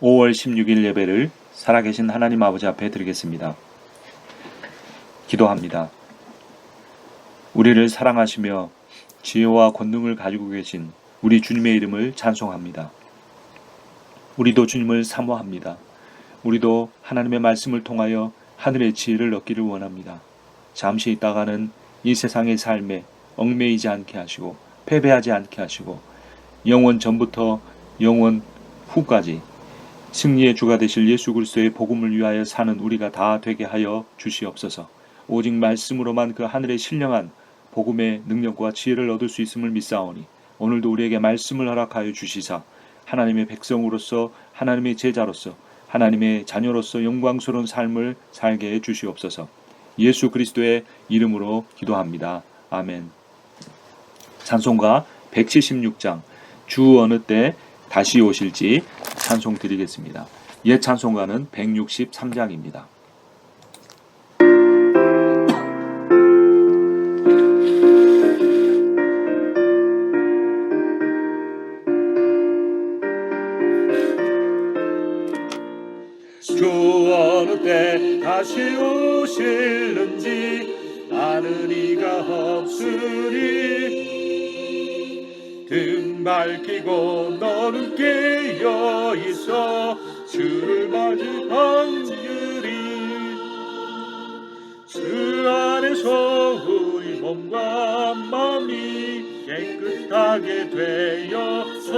5월 16일 예배를 살아계신 하나님 아버지 앞에 드리겠습니다. 기도합니다. 우리를 사랑하시며 지혜와 권능을 가지고 계신 우리 주님의 이름을 찬송합니다. 우리도 주님을 사모합니다. 우리도 하나님의 말씀을 통하여 하늘의 지혜를 얻기를 원합니다. 잠시 있다가는 이 세상의 삶에 얽매이지 않게 하시고 패배하지 않게 하시고 영원 전부터 영원 후까지 승리의 주가 되실 예수 그리스도의 복음을 위하여 사는 우리가 다 되게 하여 주시옵소서. 오직 말씀으로만 그 하늘의 신령한 복음의 능력과 지혜를 얻을 수 있음을 믿사오니 오늘도 우리에게 말씀을 허락하여 주시사 하나님의 백성으로서 하나님의 제자로서 하나님의 자녀로서 영광스러운 삶을 살게 해 주시옵소서. 예수 그리스도의 이름으로 기도합니다. 아멘. 찬송가 176장 주 어느 때 다시 오실지 찬송 드리겠습니다. 옛 찬송가는 163장입니다. 주 어느 때 다시 오실는지 아는 이가 없으니 등 밝히고 너는 깨어 있어 주를 맞을 확률이 주 안에서 우리 몸과 마음이 깨끗하게 되어서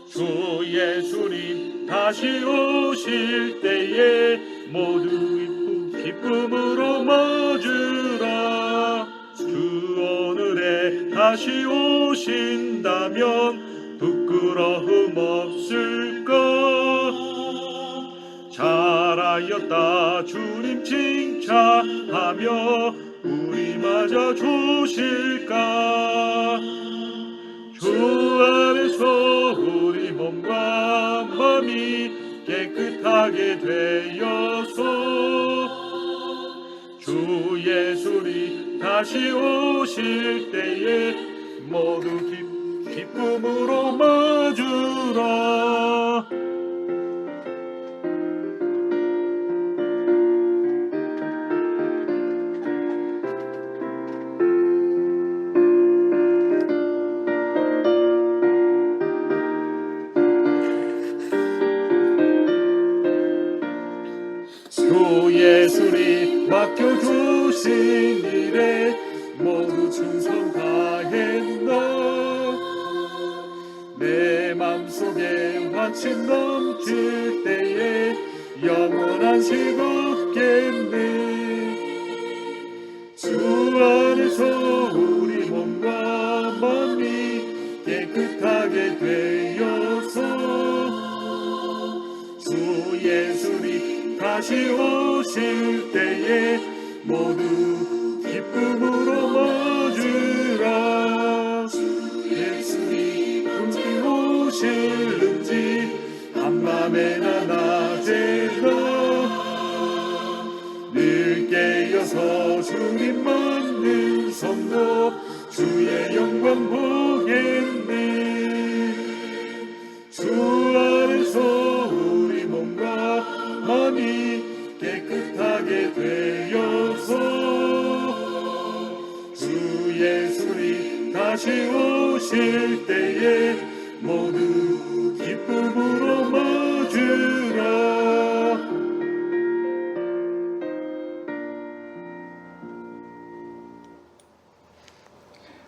주 예수님 다시 오실 때에 모두 기쁨으로 맞으라. 주 오늘에 다시 오신다면 부끄러움 없을까. 잘하였다 주님 칭찬하며 우리 맞아 주실까. 주 안에서 우리 몸과 마음이 깨끗하게 되어서 주 예수님 다시 오실 때에 모두 기쁨으로 맞으라. 주 예수님 맡겨주신 일에 모두 충성 다했나. 내 맘속에 환침 넘칠 때에 영원한 식 없겠네. 주 안에서 우리 몸과 마음이 깨끗하게 되어서 주 예수님 다시 오실 때에 모두 기쁨으로 맞으라. 예수님 언제 오실는지 한밤에나 낮에나 늘 깨어서 주님 맞는 성도 주의 영광 보겠네. 주 안에서 우리 몸과 마음이 깨끗하게 되어서 주 예수님 다시 오실 때에 모두 기쁨으로 맞으라.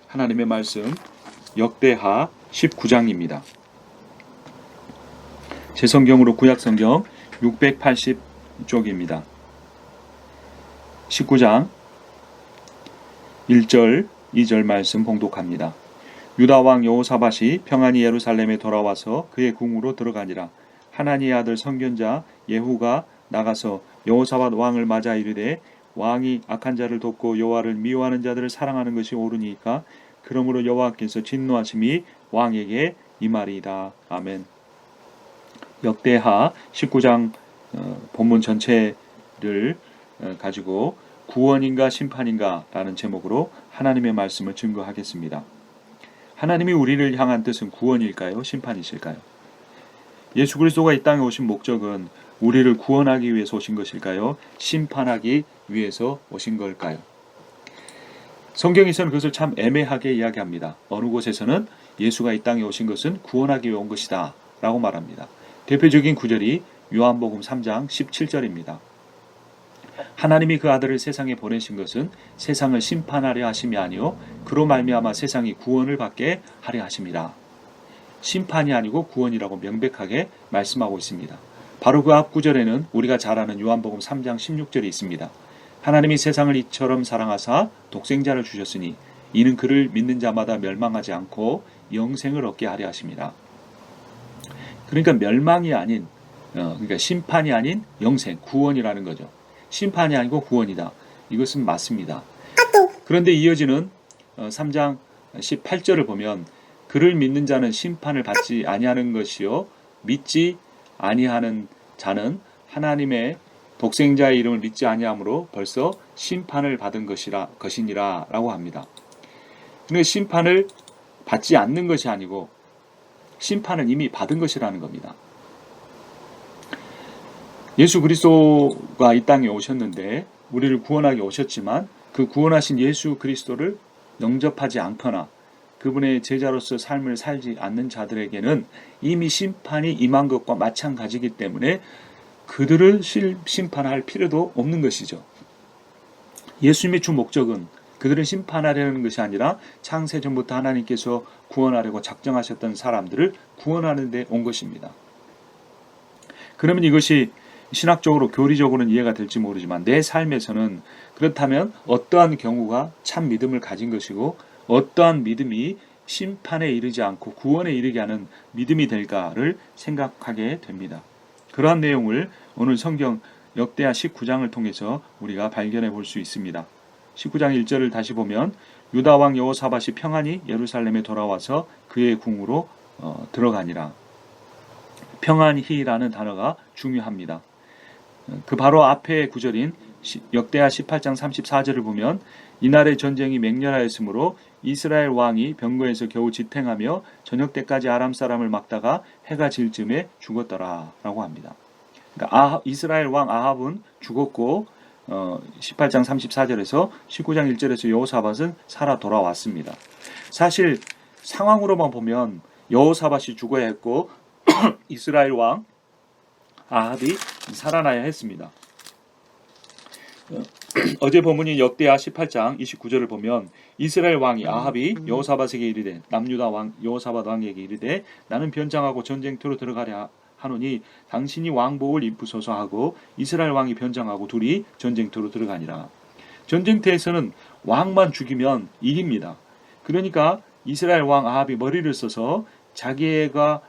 하나님의 말씀 역대하 19장입니다. 제 성경으로 구약성경 680쪽입니다. 19장 1절 2절 말씀 봉독합니다. 유다왕 여호사밧이 평안히 예루살렘에 돌아와서 그의 궁으로 들어가니라. 하나니의 아들 선견자 예후가 나가서 여호사밧 왕을 맞아 이르되 왕이 악한 자를 돕고 여호와를 미워하는 자들을 사랑하는 것이 옳으니까 그러므로 여호와께서 진노하심이 왕에게 임하리이다. 아멘. 역대하 19장 본문 전체를 가지고 구원인가 심판인가 라는 제목으로 하나님의 말씀을 증거하겠습니다. 하나님이 우리를 향한 뜻은 구원일까요? 심판이실까요? 예수 그리스도가 이 땅에 오신 목적은 우리를 구원하기 위해서 오신 것일까요? 심판하기 위해서 오신 걸까요? 성경에서는 그것을 참 애매하게 이야기합니다. 어느 곳에서는 예수가 이 땅에 오신 것은 구원하기 위해 온 것이다 라고 말합니다. 대표적인 구절이 요한복음 3장 17절입니다. 하나님이 그 아들을 세상에 보내신 것은 세상을 심판하려 하심이 아니요 그로 말미암아 세상이 구원을 받게 하려 하심이라. 심판이 아니고 구원이라고 명백하게 말씀하고 있습니다. 바로 그 앞 구절에는 우리가 잘 아는 요한복음 3장 16절이 있습니다. 하나님이 세상을 이처럼 사랑하사 독생자를 주셨으니 이는 그를 믿는 자마다 멸망하지 않고 영생을 얻게 하려 하심이라. 그러니까 멸망이 아닌 그러니까 심판이 아닌 영생, 구원이라는 거죠. 심판이 아니고 구원이다. 이것은 맞습니다. 그런데 이어지는 3장 18절을 보면 그를 믿는 자는 심판을 받지 아니하는 것이요 믿지 아니하는 자는 하나님의 독생자의 이름을 믿지 아니함으로 벌써 심판을 받은 것이니라 라고 합니다. 그런데 심판을 받지 않는 것이 아니고 심판을 이미 받은 것이라는 겁니다. 예수 그리스도가 이 땅에 오셨는데 우리를 구원하기 오셨지만 그 구원하신 예수 그리스도를 영접하지 않거나 그분의 제자로서 삶을 살지 않는 자들에게는 이미 심판이 임한 것과 마찬가지이기 때문에 그들을 심판할 필요도 없는 것이죠. 예수님의 주 목적은 그들을 심판하려는 것이 아니라 창세전부터 하나님께서 구원하려고 작정하셨던 사람들을 구원하는 데 온 것입니다. 그러면 이것이 신학적으로 교리적으로는 이해가 될지 모르지만 내 삶에서는 그렇다면 어떠한 경우가 참 믿음을 가진 것이고 어떠한 믿음이 심판에 이르지 않고 구원에 이르게 하는 믿음이 될까를 생각하게 됩니다. 그러한 내용을 오늘 성경 역대하 19장을 통해서 우리가 발견해 볼 수 있습니다. 19장 1절을 다시 보면 유다 왕 여호사밧이 평안히 예루살렘에 돌아와서 그의 궁으로 들어가니라. 평안히라는 단어가 중요합니다. 그 바로 앞의 구절인 역대하 18장 34절을 보면 이날의 전쟁이 맹렬하였으므로 이스라엘 왕이 병거에서 겨우 지탱하며 저녁 때까지 아람 사람을 막다가 해가 질 즈음에 죽었더라 라고 합니다. 그러니까 이스라엘 왕 아합은 죽었고 18장 34절에서 19장 1절에서 여호사밧은 살아 돌아왔습니다. 사실 상황으로만 보면 여호사밧이 죽어야 했고 이스라엘 왕 아합이 살아나야 했습니다. 어제 본문인 역대하 18장 29절을 보면 이스라엘 왕이 아합이 여호사밧에게 이르되 남유다 왕 여호사밧 왕에게 이르되 나는 변장하고 전쟁터로 들어가려 하노니 당신이 왕복을 입으소서 하고 이스라엘 왕이 변장하고 둘이 전쟁터로 들어가니라. 전쟁터에서는 왕만 죽이면 이깁니다. 그러니까 이스라엘 왕 아합이 머리를 써서 자기와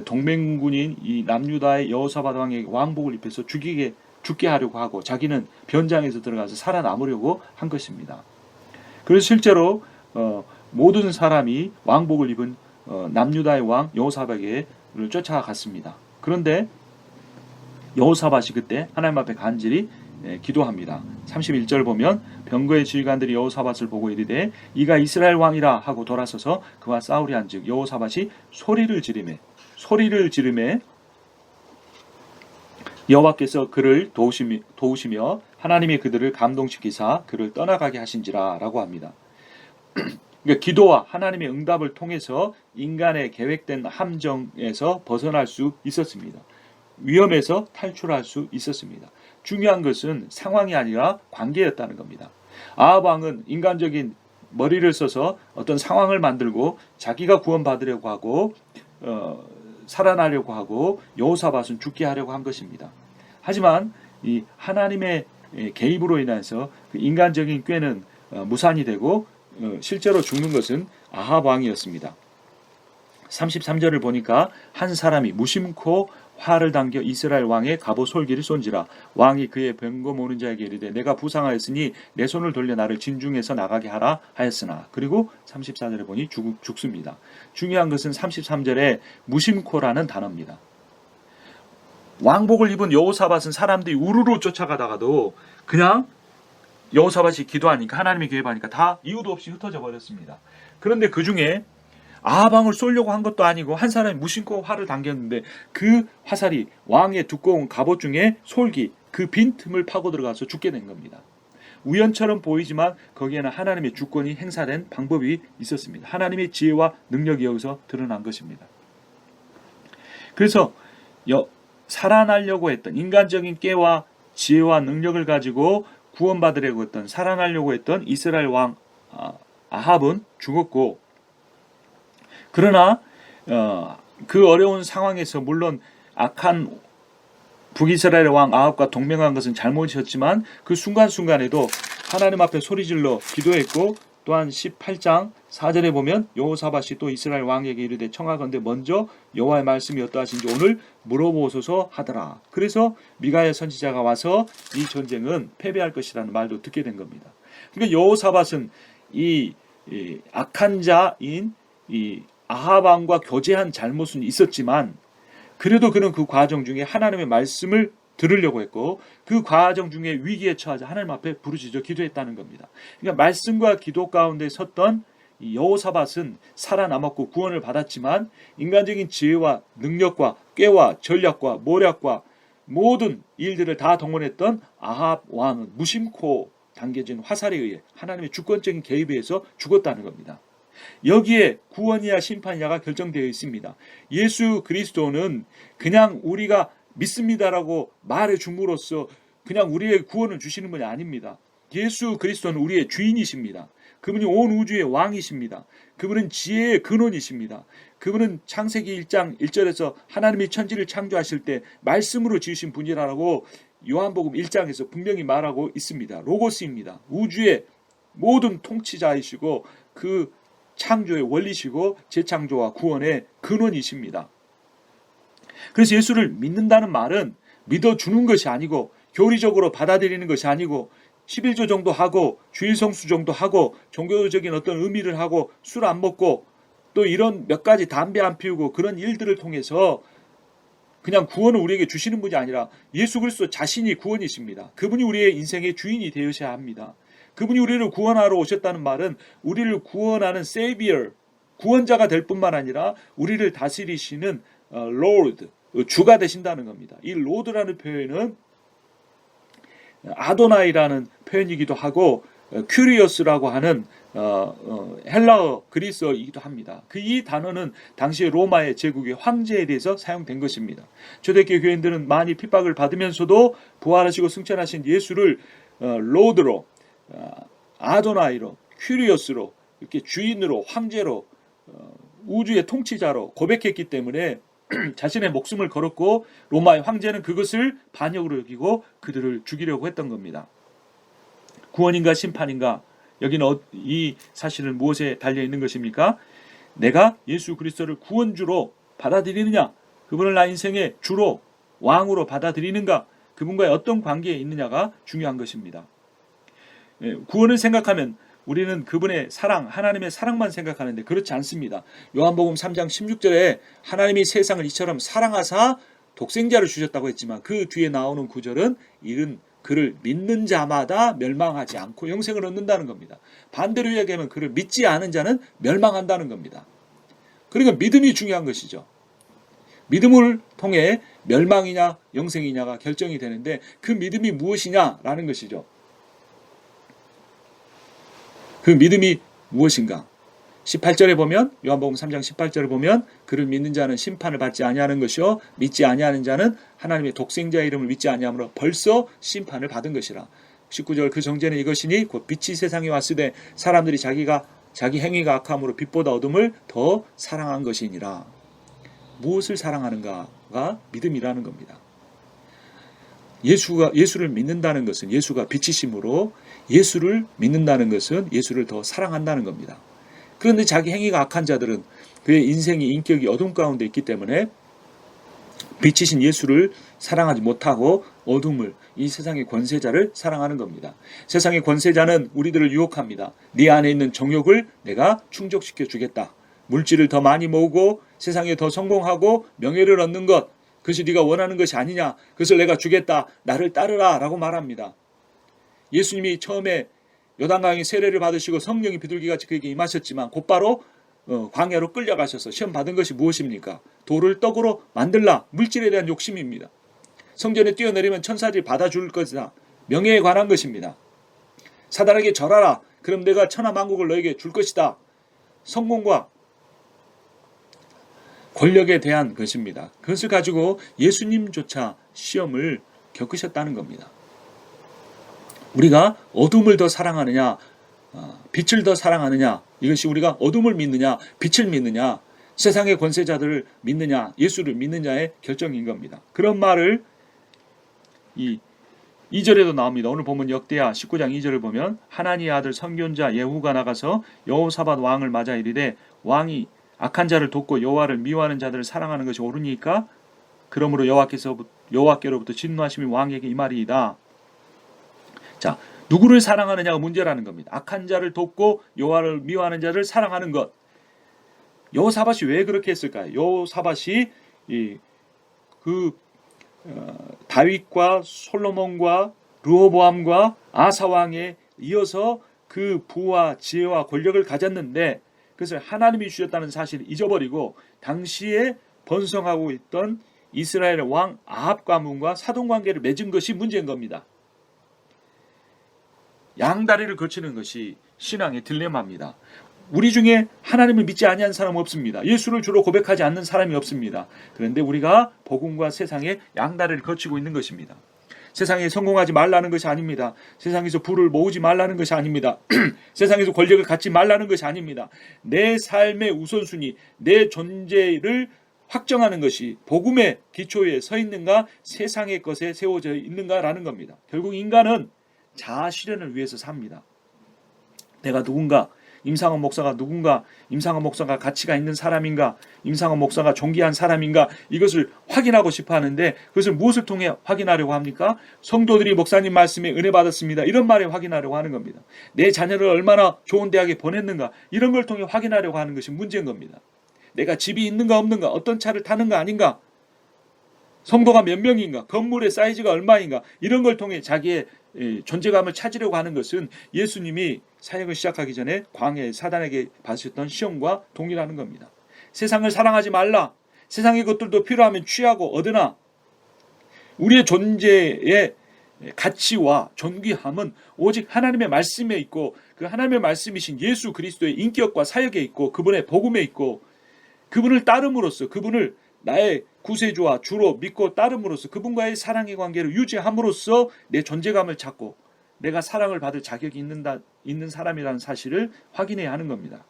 동맹군인 이 남유다의 여호사밧 왕에게 왕복을 입혀서 죽게 하려고 하고 자기는 변장해서 들어가서 살아남으려고 한 것입니다. 그래서 실제로 모든 사람이 왕복을 입은 남유다의 왕 여호사밧에게 쫓아갔습니다. 그런데 여호사밧이 그때 하나님 앞에 간절히 기도합니다. 31절 보면 병거의 지휘관들이 여호사밧을 보고 이르되 이가 이스라엘 왕이라 하고 돌아서서 그와 싸우려 한즉 여호사밧이 소리를 지르매 여호와께서 그를 도우시며 하나님이 그들을 감동시키사 그를 떠나가게 하신지라 라고 합니다. 그러니까 기도와 하나님의 응답을 통해서 인간의 계획된 함정에서 벗어날 수 있었습니다. 위험에서 탈출할 수 있었습니다. 중요한 것은 상황이 아니라 관계였다는 겁니다. 아합 왕은 인간적인 머리를 써서 어떤 상황을 만들고 자기가 구원받으려고 하고 살아나려고 하고 여호사밧은 죽게 하려고 한 것입니다. 하지만 이 하나님의 개입으로 인해서 그 인간적인 꾀는 무산이 되고 실제로 죽는 것은 아합 왕이었습니다. 33절을 보니까 한 사람이 무심코 활을 당겨 이스라엘 왕의 갑옷 솔기를 쏜지라. 왕이 그의 병거 모는 자에게 이르되 내가 부상하였으니 내 손을 돌려 나를 진중에서 나가게 하라 하였으나. 그리고 34절에 보니 죽습니다. 중요한 것은 33절에 무심코라는 단어입니다. 왕복을 입은 여호사밧은 사람들이 우르르 쫓아가다가도 그냥 여호사밧이 기도하니까 하나님의 계획하니까 다 이유도 없이 흩어져 버렸습니다. 그런데 그 중에 아합왕을 쏘려고 한 것도 아니고 한 사람이 무심코 활을 당겼는데 그 화살이 왕의 두꺼운 갑옷 중에 솔기 그 빈틈을 파고 들어가서 죽게 된 겁니다. 우연처럼 보이지만 거기에는 하나님의 주권이 행사된 방법이 있었습니다. 하나님의 지혜와 능력이 여기서 드러난 것입니다. 그래서 살아나려고 했던 인간적인 깨와 지혜와 능력을 가지고 구원받으려고 했던 살아나려고 했던 이스라엘 왕 아합은 죽었고, 그러나 그 어려운 상황에서 물론 악한 북이스라엘 왕 아합과 동맹한 것은 잘못이었지만 그 순간순간에도 하나님 앞에 소리질러 기도했고, 또한 18장 4절에 보면 여호사밧이 또 이스라엘 왕에게 이르되 청하건대 먼저 여호와의 말씀이 어떠하신지 오늘 물어보소서 하더라. 그래서 미가야 선지자가 와서 이 전쟁은 패배할 것이라는 말도 듣게 된 겁니다. 그러니까 여호사밧은 이 악한 자인 이 아합 왕과 교제한 잘못은 있었지만 그래도 그는 그 과정 중에 하나님의 말씀을 들으려고 했고 그 과정 중에 위기에 처하자 하나님 앞에 부르짖어 기도했다는 겁니다. 그러니까 말씀과 기도 가운데 섰던 여호사밧은 살아남았고 구원을 받았지만 인간적인 지혜와 능력과 꾀와 전략과 모략과 모든 일들을 다 동원했던 아합 왕은 무심코 당겨진 화살에 의해 하나님의 주권적인 개입에 의해서 죽었다는 겁니다. 여기에 구원이야 심판이야가 결정되어 있습니다. 예수 그리스도는 그냥 우리가 믿습니다라고 말해 줌으로써 그냥 우리의 구원을 주시는 분이 아닙니다. 예수 그리스도는 우리의 주인이십니다. 그분이 온 우주의 왕이십니다. 그분은 지혜의 근원이십니다. 그분은 창세기 1장 1절에서 하나님이 천지를 창조하실 때 말씀으로 지으신 분이라고 요한복음 1장에서 분명히 말하고 있습니다. 로고스입니다. 우주의 모든 통치자이시고 그 창조의 원리시고 재창조와 구원의 근원이십니다. 그래서 예수를 믿는다는 말은 믿어주는 것이 아니고 교리적으로 받아들이는 것이 아니고 11조 정도 하고 주일 성수 정도 하고 종교적인 어떤 의미를 하고 술 안 먹고 또 이런 몇 가지 담배 안 피우고 그런 일들을 통해서 그냥 구원을 우리에게 주시는 분이 아니라 예수 그리스도 자신이 구원이십니다. 그분이 우리의 인생의 주인이 되어셔야 합니다. 그분이 우리를 구원하러 오셨다는 말은 우리를 구원하는 세이비어, 구원자가 될 뿐만 아니라 우리를 다스리시는 로드, 주가 되신다는 겁니다. 이 로드라는 표현은 아도나이라는 표현이기도 하고 큐리어스라고 하는 헬라어 그리스어이기도 합니다. 이 단어는 당시의 로마의 제국의 황제에 대해서 사용된 것입니다. 초대교회 교인들은 많이 핍박을 받으면서도 부활하시고 승천하신 예수를 로드로, 아도나이로, 큐리어스로, 이렇게 주인으로, 황제로, 우주의 통치자로 고백했기 때문에 자신의 목숨을 걸었고 로마의 황제는 그것을 반역으로 여기고 그들을 죽이려고 했던 겁니다. 구원인가 심판인가? 여기는 이 사실은 무엇에 달려있는 것입니까? 내가 예수 그리스도를 구원주로 받아들이느냐, 그분을 나 인생의 주로 왕으로 받아들이는가, 그분과의 어떤 관계에 있느냐가 중요한 것입니다. 구원을 생각하면 우리는 그분의 사랑, 하나님의 사랑만 생각하는데 그렇지 않습니다. 요한복음 3장 16절에 하나님이 세상을 이처럼 사랑하사 독생자를 주셨다고 했지만 그 뒤에 나오는 구절은 이른 그를 믿는 자마다 멸망하지 않고 영생을 얻는다는 겁니다. 반대로 이야기하면 그를 믿지 않은 자는 멸망한다는 겁니다. 그러니까 믿음이 중요한 것이죠. 믿음을 통해 멸망이냐 영생이냐가 결정이 되는데 그 믿음이 무엇이냐라는 것이죠. 그 믿음이 무엇인가? 18절에 보면 요한복음 3장 18절에 보면 그를 믿는 자는 심판을 받지 아니하는 것이요 믿지 아니하는 자는 하나님의 독생자의 이름을 믿지 아니하므로 벌써 심판을 받은 것이라. 19절 그 정죄는 이것이니 곧 빛이 세상에 왔으되 사람들이 자기 행위가 악함으로 빛보다 어둠을 더 사랑한 것이니라. 무엇을 사랑하는가가 믿음이라는 겁니다. 예수를 믿는다는 것은 예수가 빛이심으로 예수를 믿는다는 것은 예수를 더 사랑한다는 겁니다. 그런데 자기 행위가 악한 자들은 그의 인생이 인격이 어둠 가운데 있기 때문에 빛이신 예수를 사랑하지 못하고 어둠을, 이 세상의 권세자를 사랑하는 겁니다. 세상의 권세자는 우리들을 유혹합니다. 네 안에 있는 정욕을 내가 충족시켜 주겠다. 물질을 더 많이 모으고 세상에 더 성공하고 명예를 얻는 것, 그것이 네가 원하는 것이 아니냐. 그것을 내가 주겠다. 나를 따르라 라고 말합니다. 예수님이 처음에 요단강에 세례를 받으시고 성령이 비둘기같이 그에게 임하셨지만 곧바로 광야로 끌려가셔서 시험 받은 것이 무엇입니까? 돌을 떡으로 만들라. 물질에 대한 욕심입니다. 성전에 뛰어내리면 천사들이 받아줄 것이다. 명예에 관한 것입니다. 사단에게 절하라. 그럼 내가 천하 만국을 너에게 줄 것이다. 성공과 권력에 대한 것입니다. 그것을 가지고 예수님조차 시험을 겪으셨다는 겁니다. 우리가 어둠을 더 사랑하느냐, 빛을 더 사랑하느냐, 이것이 우리가 어둠을 믿느냐, 빛을 믿느냐, 세상의 권세자들을 믿느냐, 예수를 믿느냐의 결정인 겁니다. 그런 말을 2절에도 나옵니다. 오늘 보면 역대하 19장 2절을 보면 하나니의 아들 선견자 예후가 나가서 여호사밧 왕을 맞아 이르되 왕이 악한 자를 돕고 여호와를 미워하는 자들을 사랑하는 것이 옳으니까 그러므로 여호와께로부터 진노하심이 왕에게 이 말이이다. 자, 누구를 사랑하느냐가 문제라는 겁니다. 악한 자를 돕고 여호와를 미워하는 자를 사랑하는 것. 여호사밧이 왜 그렇게 했을까요? 여호사밧이 다윗과 솔로몬과 르호보암과 아사 왕에 이어서 그 부와 지혜와 권력을 가졌는데 그것을 하나님이 주셨다는 사실을 잊어버리고 당시에 번성하고 있던 이스라엘의 왕 아합 가문과 사돈관계를 맺은 것이 문제인 겁니다. 양다리를 거치는 것이 신앙의 딜레마입니다. 우리 중에 하나님을 믿지 아니한 사람은 없습니다. 예수를 주로 고백하지 않는 사람이 없습니다. 그런데 우리가 복음과 세상의 양다리를 거치고 있는 것입니다. 세상에 성공하지 말라는 것이 아닙니다. 세상에서 부를 모으지 말라는 것이 아닙니다. 세상에서 권력을 갖지 말라는 것이 아닙니다. 내 삶의 우선순위, 내 존재를 확정하는 것이 복음의 기초에 서 있는가, 세상의 것에 세워져 있는가라는 겁니다. 결국 인간은 자아 실현을 위해서 삽니다. 내가 누군가, 임상원 목사가 누군가, 임상원 목사가 가치가 있는 사람인가, 임상원 목사가 존귀한 사람인가, 이것을 확인하고 싶어 하는데 그것을 무엇을 통해 확인하려고 합니까? 성도들이 목사님 말씀에 은혜 받았습니다. 이런 말에 확인하려고 하는 겁니다. 내 자녀를 얼마나 좋은 대학에 보냈는가, 이런 걸 통해 확인하려고 하는 것이 문제인 겁니다. 내가 집이 있는가 없는가, 어떤 차를 타는가 아닌가, 성도가 몇 명인가, 건물의 사이즈가 얼마인가, 이런 걸 통해 자기의 존재감을 찾으려고 하는 것은 예수님이 사역을 시작하기 전에 광야에 사단에게 받으셨던 시험과 동일하는 겁니다. 세상을 사랑하지 말라. 세상의 것들도 필요하면 취하고 얻으나 우리의 존재의 가치와 존귀함은 오직 하나님의 말씀에 있고 그 하나님의 말씀이신 예수 그리스도의 인격과 사역에 있고 그분의 복음에 있고 그분을 따름으로써 그분을 나의 구세주와 주로 믿고 따름으로써 그분과의 사랑의 관계를 유지함으로써 내 존재감을 찾고 내가 사랑을 받을 자격이 있는 사람이라는 사실을 확인해야 하는 겁니다.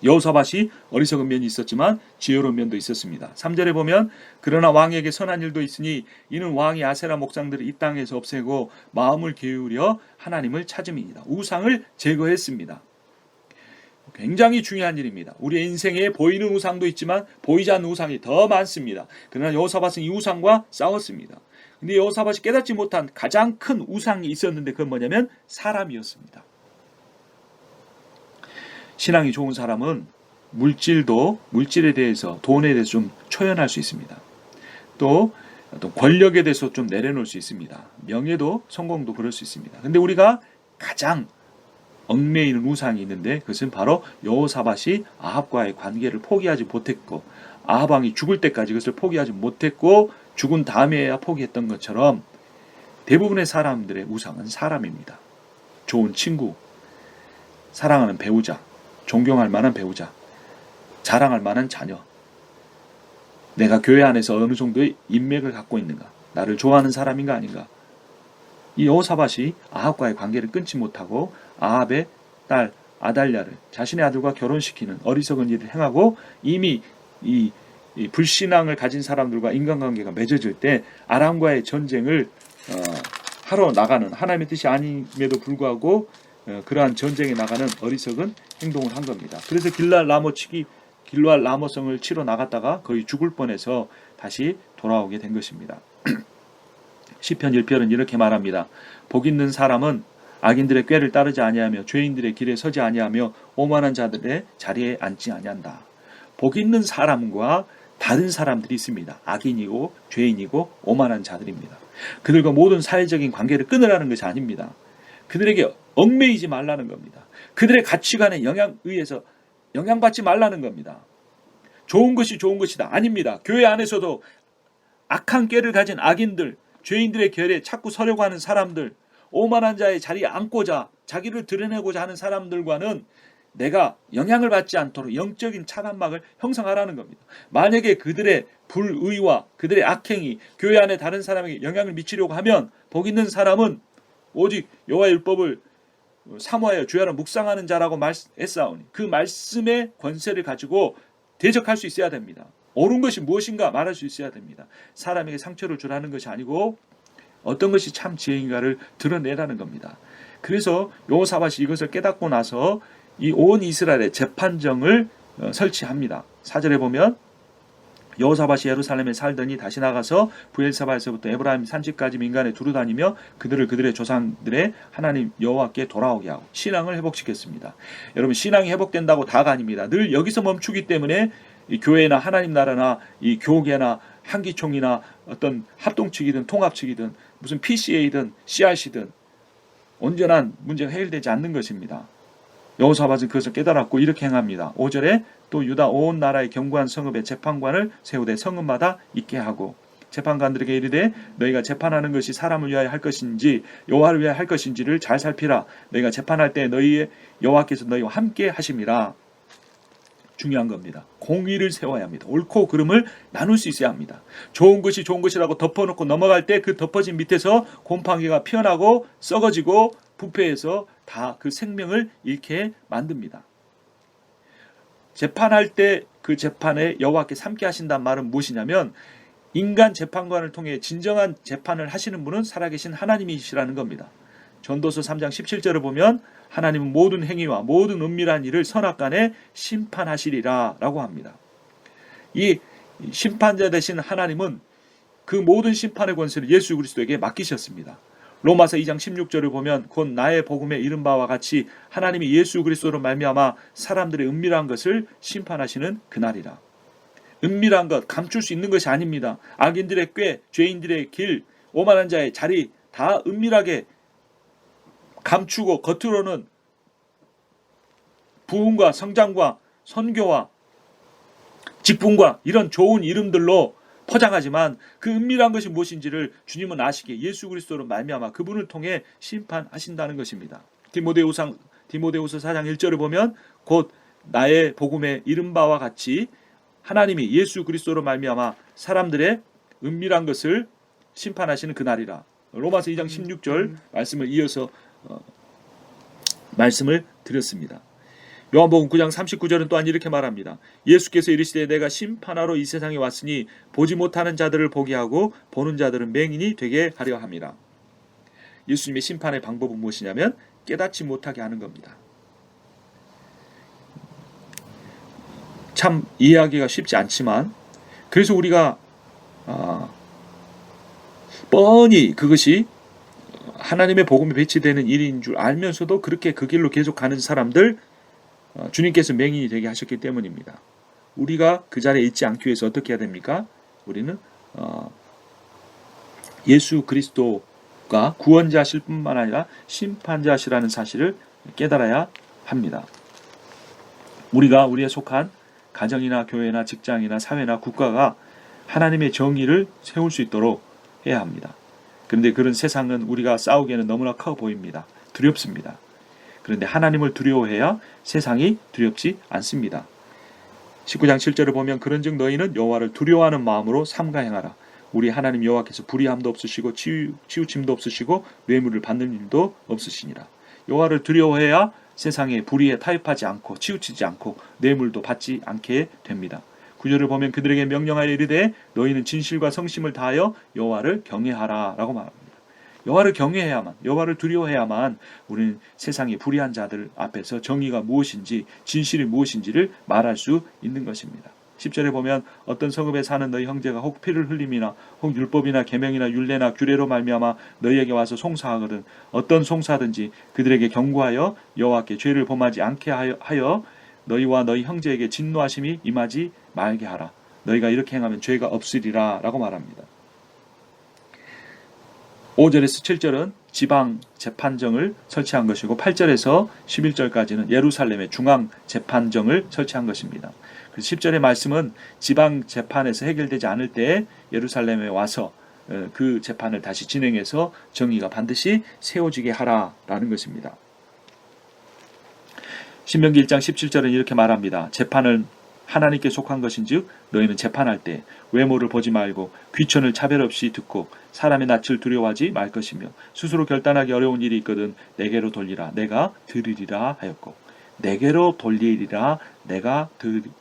여호사밧이 어리석은 면이 있었지만 지혜로운 면도 있었습니다. 3절에 보면 그러나 왕에게 선한 일도 있으니 이는 왕이 아세라 목상들을 이 땅에서 없애고 마음을 기울여 하나님을 찾음이니이다. 우상을 제거했습니다. 굉장히 중요한 일입니다. 우리의 인생에 보이는 우상도 있지만 보이지 않는 우상이 더 많습니다. 그러나 여호사밧은 이 우상과 싸웠습니다. 근데 여호사밧이 깨닫지 못한 가장 큰 우상이 있었는데 그건 뭐냐면 사람이었습니다. 신앙이 좋은 사람은 물질에 대해서, 돈에 대해서 좀 초연할 수 있습니다. 또 어떤 권력에 대해서 좀 내려놓을 수 있습니다. 명예도, 성공도 그럴 수 있습니다. 근데 우리가 가장 얽매이는 우상이 있는데 그것은 바로 여호사밧이 아합과의 관계를 포기하지 못했고 아합 왕이 죽을 때까지 그것을 포기하지 못했고 죽은 다음에야 포기했던 것처럼 대부분의 사람들의 우상은 사람입니다. 좋은 친구, 사랑하는 배우자, 존경할 만한 배우자, 자랑할 만한 자녀, 내가 교회 안에서 어느 정도의 인맥을 갖고 있는가, 나를 좋아하는 사람인가 아닌가. 이 여호사밧이 아합과의 관계를 끊지 못하고 아합의 딸 아달랴를 자신의 아들과 결혼시키는 어리석은 일을 행하고 이미 이 불신앙을 가진 사람들과 인간관계가 맺어질 때 아람과의 전쟁을 하러 나가는, 하나님의 뜻이 아님에도 불구하고 그러한 전쟁에 나가는 어리석은 행동을 한 겁니다. 그래서 길랄 라모성을 치러 나갔다가 거의 죽을 뻔해서 다시 돌아오게 된 것입니다. 시편 1편은 이렇게 말합니다. 복 있는 사람은 악인들의 꾀를 따르지 아니하며 죄인들의 길에 서지 아니하며 오만한 자들의 자리에 앉지 아니한다. 복 있는 사람과 다른 사람들이 있습니다. 악인이고 죄인이고 오만한 자들입니다. 그들과 모든 사회적인 관계를 끊으라는 것이 아닙니다. 그들에게 얽매이지 말라는 겁니다. 그들의 가치관에 영향에 의해서 영향받지 말라는 겁니다. 좋은 것이 좋은 것이다. 아닙니다. 교회 안에서도 악한 꾀를 가진 악인들, 죄인들의 결에 자꾸 서려고 하는 사람들, 오만한 자의 자리에 앉고자 자기를 드러내고자 하는 사람들과는 내가 영향을 받지 않도록 영적인 차단막을 형성하라는 겁니다. 만약에 그들의 불의와 그들의 악행이 교회 안에 다른 사람에게 영향을 미치려고 하면 복 있는 사람은 오직 여호와의 율법을 사모하여 주야로 묵상하는 자라고 말했사오니 그 말씀의 권세를 가지고 대적할 수 있어야 됩니다. 옳은 것이 무엇인가 말할 수 있어야 됩니다. 사람에게 상처를 주라는 것이 아니고 어떤 것이 참 지혜인가를 드러내라는 겁니다. 그래서 여호사밧이 이것을 깨닫고 나서 이 온 이스라엘의 재판정을 설치합니다. 4절에 보면 여호사밧이 예루살렘에 살더니 다시 나가서 브엘사바에서부터 에브라임 산지까지 민간에 두루다니며 그들을 그들의 조상들의 하나님 여호와께 돌아오게 하고 신앙을 회복시켰습니다. 여러분, 신앙이 회복된다고 다가 아닙니다. 늘 여기서 멈추기 때문에 이 교회나 하나님 나라나 이 교계나 한기총이나 어떤 합동측이든 통합측이든 무슨 PCA든 CRC든 온전한 문제가 해결되지 않는 것입니다. 여호사밧은 그것을 깨달았고 이렇게 행합니다. 5절에 또 유다 온 나라의 견고한 성읍에 재판관을 세우되 성읍마다 있게 하고 재판관들에게 이르되 너희가 재판하는 것이 사람을 위하여 할 것인지 여호와를 위하여 할 것인지를 잘 살피라. 너희가 재판할 때 너희의 여호와께서 너희와 함께 하심이라. 중요한 겁니다. 공의를 세워야 합니다. 옳고 그름을 나눌 수 있어야 합니다. 좋은 것이 좋은 것이라고 덮어놓고 넘어갈 때 그 덮어진 밑에서 곰팡이가 피어나고 썩어지고 부패해서 다 그 생명을 잃게 만듭니다. 재판할 때 그 재판에 여호와께서 함께 하신다는 말은 무엇이냐면 인간 재판관을 통해 진정한 재판을 하시는 분은 살아계신 하나님이시라는 겁니다. 전도서 3장 17절을 보면 하나님은 모든 행위와 모든 은밀한 일을 선악간에 심판하시리라 라고 합니다. 이 심판자 되신 하나님은 그 모든 심판의 권세를 예수 그리스도에게 맡기셨습니다. 로마서 2장 16절을 보면 곧 나의 복음에 이른 바와 같이 하나님이 예수 그리스도로 말미암아 사람들의 은밀한 것을 심판하시는 그날이라. 은밀한 것, 감출 수 있는 것이 아닙니다. 악인들의 꾀, 죄인들의 길, 오만한 자의 자리 다 은밀하게 감추고 겉으로는 부흥과 성장과 선교와 직분과 이런 좋은 이름들로 포장하지만 그 은밀한 것이 무엇인지를 주님은 아시기에 예수 그리스도로 말미암아 그분을 통해 심판하신다는 것입니다. 디모데후서 4장 1절을 보면 곧 나의 복음에 이른 바와 같이 하나님이 예수 그리스도로 말미암아 사람들의 은밀한 것을 심판하시는 그날이라. 로마서 2장 16절 말씀을 이어서 말씀을 드렸습니다. 요한복음 9장 39절은 또한 이렇게 말합니다. 예수께서 이르시되 내가 심판하러 이 세상에 왔으니 보지 못하는 자들을 보게 하고 보는 자들은 맹인이 되게 하려 함이라. 예수님의 심판의 방법은 무엇이냐면 깨닫지 못하게 하는 겁니다. 참 이해하기가 쉽지 않지만 그래서 우리가 뻔히 그것이 하나님의 복음에 배치되는 일인 줄 알면서도 그렇게 그 길로 계속 가는 사람들 주님께서 맹인이 되게 하셨기 때문입니다. 우리가 그 자리에 있지 않기 위해서 어떻게 해야 됩니까? 우리는 예수 그리스도가 구원자실 뿐만 아니라 심판자시라는 사실을 깨달아야 합니다. 우리가 우리에 속한 가정이나 교회나 직장이나 사회나 국가가 하나님의 정의를 세울 수 있도록 해야 합니다. 그런데 그런 세상은 우리가 싸우기에는 너무나 커 보입니다. 두렵습니다. 그런데 하나님을 두려워해야 세상이 두렵지 않습니다. 19장 7절을 보면 그런즉 너희는 여호와를 두려워하는 마음으로 삼가 행하라. 우리 하나님 여호와께서 불의함도 없으시고 치우침도 없으시고 뇌물을 받는 일도 없으시니라. 여호와를 두려워해야 세상에 불의에 타협하지 않고 치우치지 않고 뇌물도 받지 않게 됩니다. 9절을 보면 그들에게 명령하여 이르되 너희는 진실과 성심을 다하여 여호와를 경외하라 라고 말합니다. 여호와를 경외해야만, 여호와를 두려워해야만 우리는 세상의 불의한 자들 앞에서 정의가 무엇인지 진실이 무엇인지를 말할 수 있는 것입니다. 10절에 보면 어떤 성읍에 사는 너희 형제가 혹 피를 흘림이나 혹 율법이나 계명이나 율례나 규례로 말미암아 너희에게 와서 송사하거든 어떤 송사든지 그들에게 경고하여 여호와께 죄를 범하지 않게 하여 너희와 너희 형제에게 진노하심이 임하지 말게 하라. 너희가 이렇게 행하면 죄가 없으리라 라고 말합니다. 5절에서 7절은 지방 재판정을 설치한 것이고 8절에서 11절까지는 예루살렘의 중앙 재판정을 설치한 것입니다. 그래서 10절의 말씀은 지방 재판에서 해결되지 않을 때 예루살렘에 와서 그 재판을 다시 진행해서 정의가 반드시 세워지게 하라라는 것입니다. 신명기 1장 17절은 이렇게 말합니다. 재판은 하나님께 속한 것인즉 너희는 재판할 때 외모를 보지 말고 귀천을 차별 없이 듣고 사람의 낯을 두려워하지 말 것이며 스스로 결단하기 어려운 일이 있거든 내게로 돌리라 내가 들으리라 하였고 내게로 돌리리라 내가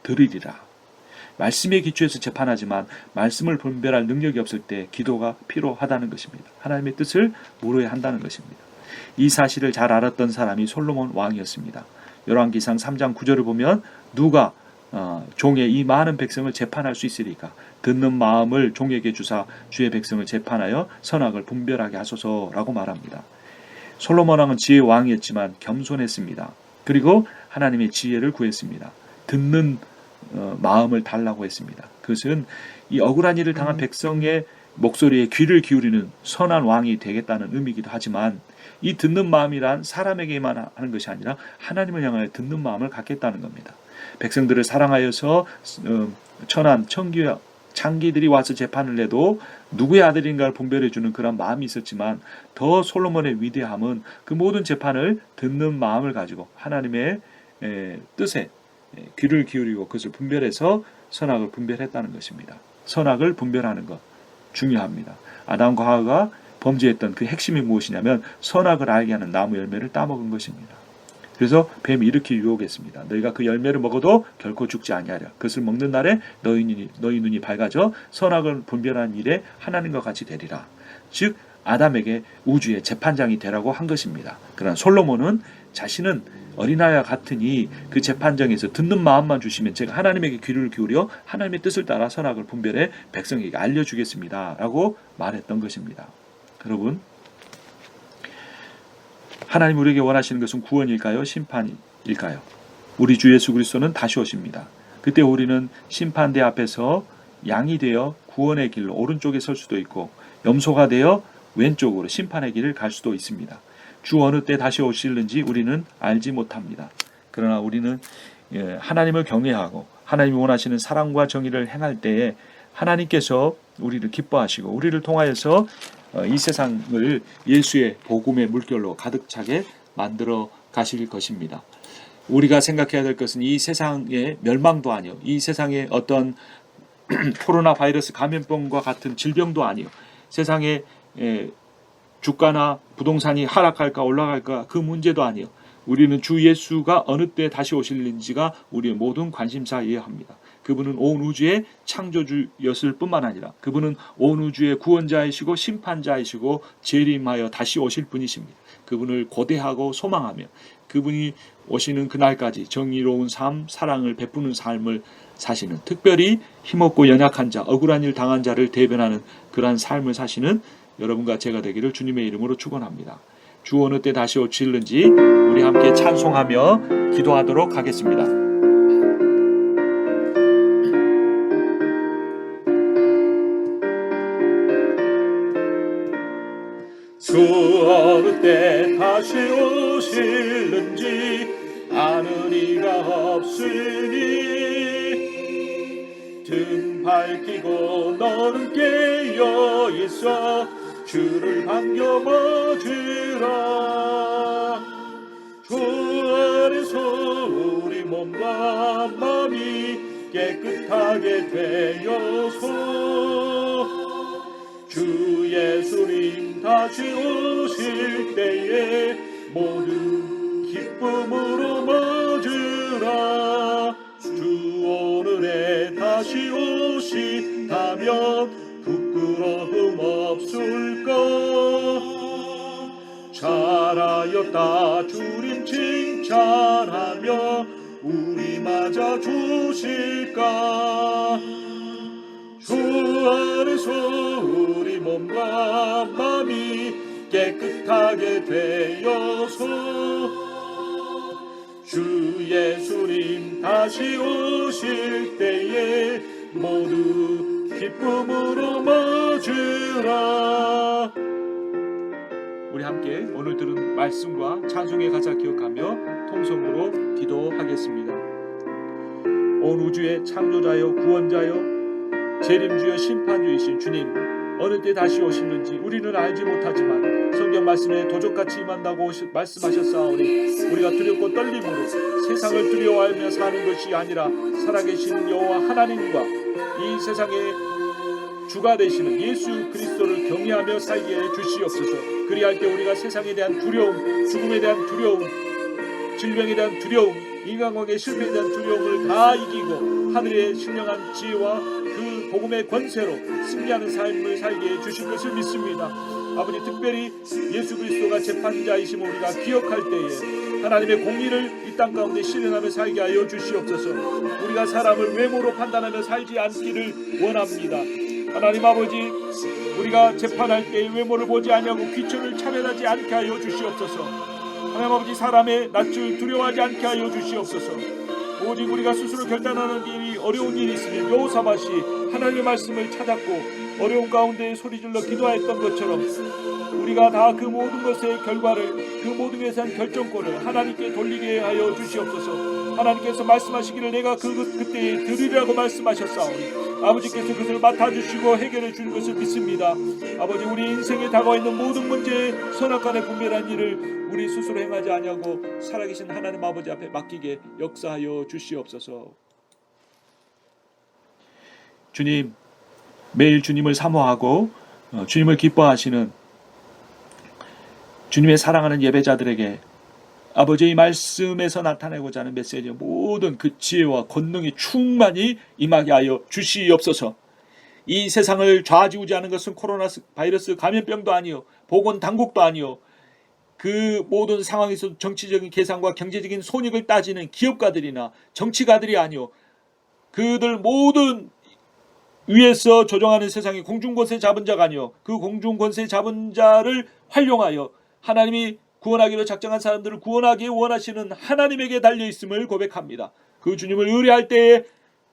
들으리라. 말씀의 기초에서 재판하지만 말씀을 분별할 능력이 없을 때 기도가 필요하다는 것입니다. 하나님의 뜻을 물어야 한다는 것입니다. 이 사실을 잘 알았던 사람이 솔로몬 왕이었습니다. 열왕기상 3장 9절을 보면 누가 종의 이 많은 백성을 재판할 수 있으리까 듣는 마음을 종에게 주사 주의 백성을 재판하여 선악을 분별하게 하소서라고 말합니다. 솔로몬 왕은 지혜의 왕이었지만 겸손했습니다. 그리고 하나님의 지혜를 구했습니다. 듣는 마음을 달라고 했습니다. 그것은 이 억울한 일을 당한 백성의 목소리에 귀를 기울이는 선한 왕이 되겠다는 의미이기도 하지만 이 듣는 마음이란 사람에게만 하는 것이 아니라 하나님을 향하여 듣는 마음을 갖겠다는 겁니다. 백성들을 사랑하여서 천한 창기들이 와서 재판을 해도 누구의 아들인가를 분별해주는 그런 마음이 있었지만 더 솔로몬의 위대함은 그 모든 재판을 듣는 마음을 가지고 하나님의 뜻에 귀를 기울이고 그것을 분별해서 선악을 분별했다는 것입니다. 선악을 분별하는 것 중요합니다. 아담과 하와가 범죄했던 그 핵심이 무엇이냐면 선악을 알게 하는 나무 열매를 따먹은 것입니다. 그래서 뱀이 이렇게 유혹했습니다. 너희가 그 열매를 먹어도 결코 죽지 아니하리라. 그것을 먹는 날에 너희 눈이 밝아져 선악을 분별하는 일에 하나님과 같이 되리라. 즉 아담에게 우주의 재판장이 되라고 한 것입니다. 그러나 솔로몬은 자신은 어린아이와 같으니 그 재판정에서 듣는 마음만 주시면 제가 하나님에게 귀를 기울여 하나님의 뜻을 따라 선악을 분별해 백성에게 알려주겠습니다 라고 말했던 것입니다. 여러분, 하나님 우리에게 원하시는 것은 구원일까요? 심판일까요? 우리 주 예수 그리스도는 다시 오십니다. 그때 우리는 심판대 앞에서 양이 되어 구원의 길로 오른쪽에 설 수도 있고 염소가 되어 왼쪽으로 심판의 길을 갈 수도 있습니다. 주 어느 때 다시 오실는지 우리는 알지 못합니다. 그러나 우리는 하나님을 경외하고 하나님이 원하시는 사랑과 정의를 행할 때에 하나님께서 우리를 기뻐하시고 우리를 통하여서 이 세상을 예수의 복음의 물결로 가득 차게 만들어 가실 것입니다. 우리가 생각해야 될 것은 이 세상의 멸망도 아니요, 이 세상의 어떤 코로나 바이러스 감염병과 같은 질병도 아니요, 세상에 주가나 부동산이 하락할까 올라갈까 그 문제도 아니요, 우리는 주 예수가 어느 때 다시 오실는지가 우리의 모든 관심사여야 합니다. 그분은 온 우주의 창조주였을 뿐만 아니라 그분은 온 우주의 구원자이시고 심판자이시고 재림하여 다시 오실 분이십니다. 그분을 고대하고 소망하며 그분이 오시는 그날까지 정의로운 삶, 사랑을 베푸는 삶을 사시는, 특별히 힘없고 연약한 자, 억울한 일 당한 자를 대변하는 그러한 삶을 사시는 여러분과 제가 되기를 주님의 이름으로 축원합니다. 주 어느 때 다시 오실는지 우리 함께 찬송하며 기도하도록 하겠습니다. 주 어느 때 다시 오실는지 아는 이가 없으니 등 밝히고 너는 깨어 있어 주를 반겨 맞으라. 주 안에서 우리 몸과 마음이 깨끗하게 되어서 주 예수님 다시 오실 때에 모두 기쁨으로 맞으라. 주 오늘에 다시 오신다면 부끄러움 없을까. 잘하였다 주님 칭찬하며 우리 맞아 주실까. 주 안에서 우리 몸과 마음이 깨끗하게 되어서 주 예수님 다시 오실 때에 모두 기쁨으로 맞으라. 우리 함께 오늘 들은 말씀과 찬송의 가사 기억하며 통성으로 기도하겠습니다. 온 우주의 창조자여 구원자여 재림주여 심판주이신 주님, 어느 때 다시 오시는지 우리는 알지 못하지만 성경 말씀에 도적같이 임한다고 말씀하셨사오니 우리가 두렵고 떨림으로 세상을 두려워하며 사는 것이 아니라 살아계신 여호와 하나님과 이 세상의 주가 되시는 예수 그리스도를 경외하며 살게 해 주시옵소서. 그리할 때 우리가 세상에 대한 두려움, 죽음에 대한 두려움, 질병에 대한 두려움, 인간관계 실패에 대한 두려움을 다 이기고 하늘의 신령한 지혜와 그 복음의 권세로 승리하는 삶을 살게 해 주실 것을 믿습니다. 아버지, 특별히 예수 그리스도가 재판자이심을 우리가 기억할 때에 하나님의 공의를 이 땅 가운데 실현하며 살게 하여 주시옵소서. 우리가 사람을 외모로 판단하며 살지 않기를 원합니다. 하나님 아버지, 우리가 재판할 때에 외모를 보지 아니하고 귀천을 차별하지 않게 하여 주시옵소서. 하나님 아버지, 사람의 낯을 두려워하지 않게 하여 주시옵소서. 오직 우리가 스스로 결단하는 일이 어려운 일이 있으면 여호사밧이 하나님의 말씀을 찾았고 어려운 가운데 소리질러 기도했던 것처럼 우리가 다 그 모든 것의 결과를, 그 모든 것에 대한 결정권을 하나님께 돌리게 하여 주시옵소서. 하나님께서 말씀하시기를 내가 그때에 들으리라고 말씀하셨사오니 아버지께서 그것을 맡아주시고 해결해 주는 것을 믿습니다. 아버지, 우리 인생에 다가와 있는 모든 문제에 선악간에 분별한 일을 우리 스스로 행하지 아니하고 살아계신 하나님 아버지 앞에 맡기게 역사하여 주시옵소서. 주님, 매일 주님을 사모하고 주님을 기뻐하시는 주님의 사랑하는 예배자들에게 아버지의 말씀에서 나타내고자 하는 메시지의 모든 그 지혜와 권능이 충만히 임하게 하여 주시옵소서. 이 세상을 좌지우지하는 것은 코로나 바이러스 감염병도 아니요 보건당국도 아니요 그 모든 상황에서 정치적인 계산과 경제적인 손익을 따지는 기업가들이나 정치가들이 아니요 그들 모든 위에서 조정하는 세상의 공중권세 잡은 자가 아니요 그 공중권세 잡은 자를 활용하여 하나님이 구원하기로 작정한 사람들을 구원하기 원하시는 하나님에게 달려있음을 고백합니다. 그 주님을 의뢰할 때에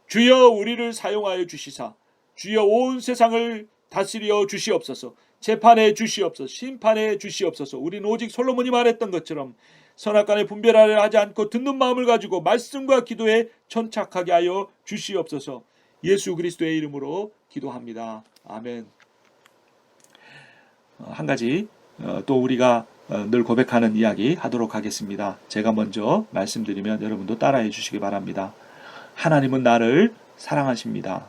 주여 우리를 사용하여 주시사 주여 온 세상을 다스려 주시옵소서. 재판해 주시옵소서. 심판해 주시옵소서. 우리는 오직 솔로몬이 말했던 것처럼 선악간에 분별하려 하지 않고 듣는 마음을 가지고 말씀과 기도에 천착하게 하여 주시옵소서. 예수 그리스도의 이름으로 기도합니다. 아멘. 한 가지 또 우리가 늘 고백하는 이야기 하도록 하겠습니다. 제가 먼저 말씀드리면 여러분도 따라해 주시기 바랍니다. 하나님은 나를 사랑하십니다.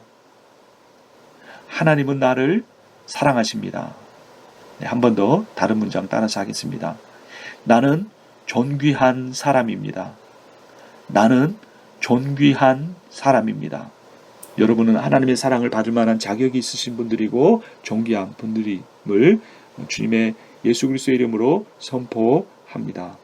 하나님은 나를 사랑하십니다. 네, 한 번 더 다른 문장 따라서 하겠습니다. 나는 존귀한 사람입니다. 나는 존귀한 사람입니다. 여러분은 하나님의 사랑을 받을 만한 자격이 있으신 분들이고 존귀한 분들임을 주님의 예수 그리스도의 이름으로 선포합니다.